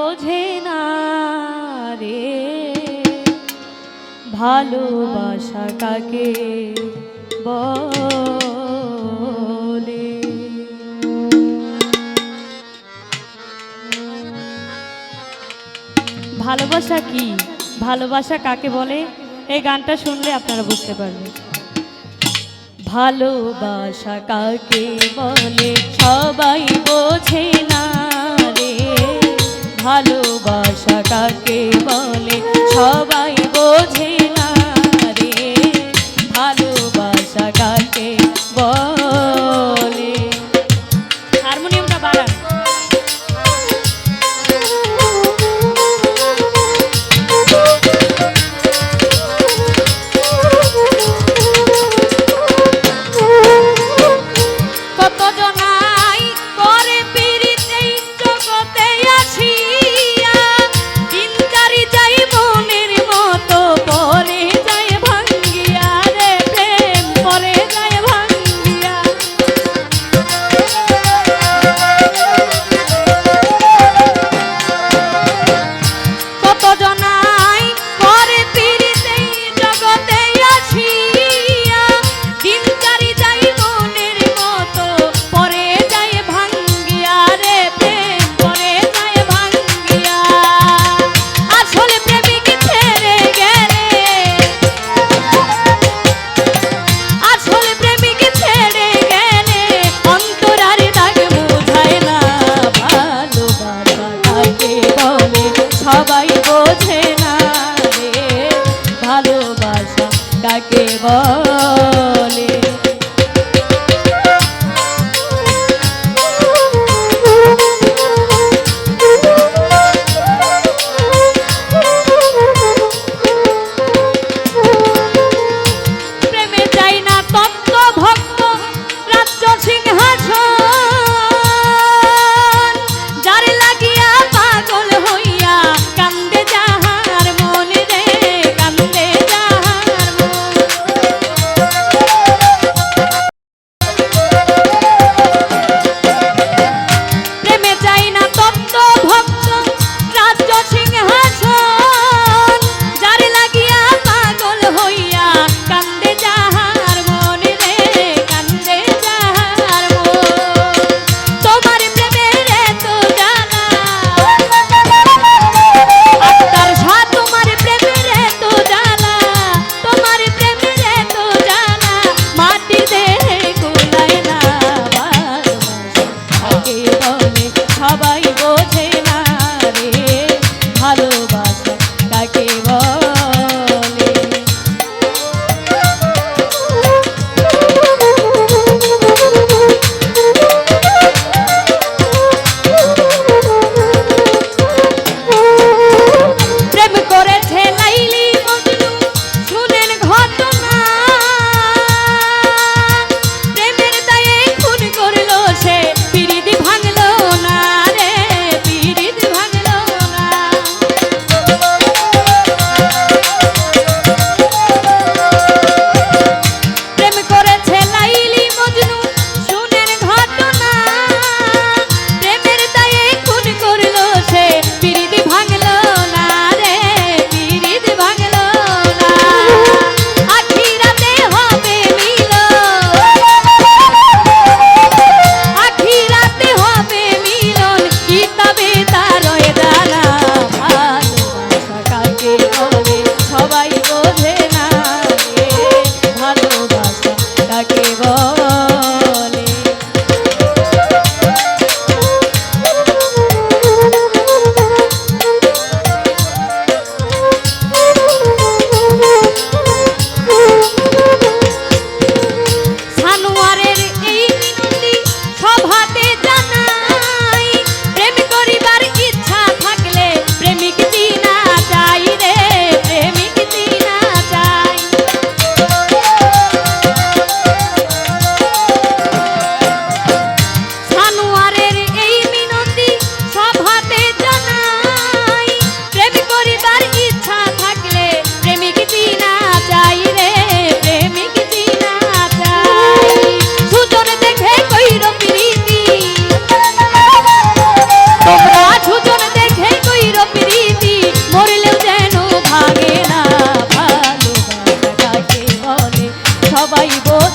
বোঝে না রে, ভালোবাসা কাকে বলে। ভালোবাসা কি, ভালোবাসা কাকে বলে, এই গানটা শুনলে আপনারা বুঝতে পারবেন। ভালোবাসা কাকে বলে সবাই বোঝে না রে, ভালোবাসা কাকে বলে সবাই বোঝে না রে, ভালোবাসা কাকে বলে। হারমোনিয়ামটা বাড়ান।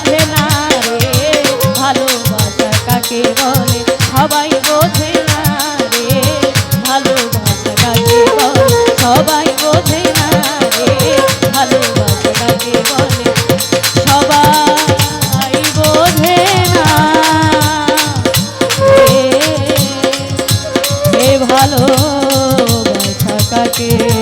বোঝে না রে ভালোবাসা কাকে বলে সবাই বোঝে না রে ভালোবাসা কাকে বলে সবাই বোঝে না রে ভালোবাসা কাকে বলে সবাই বোঝে না রে ভালোবাসা কাকে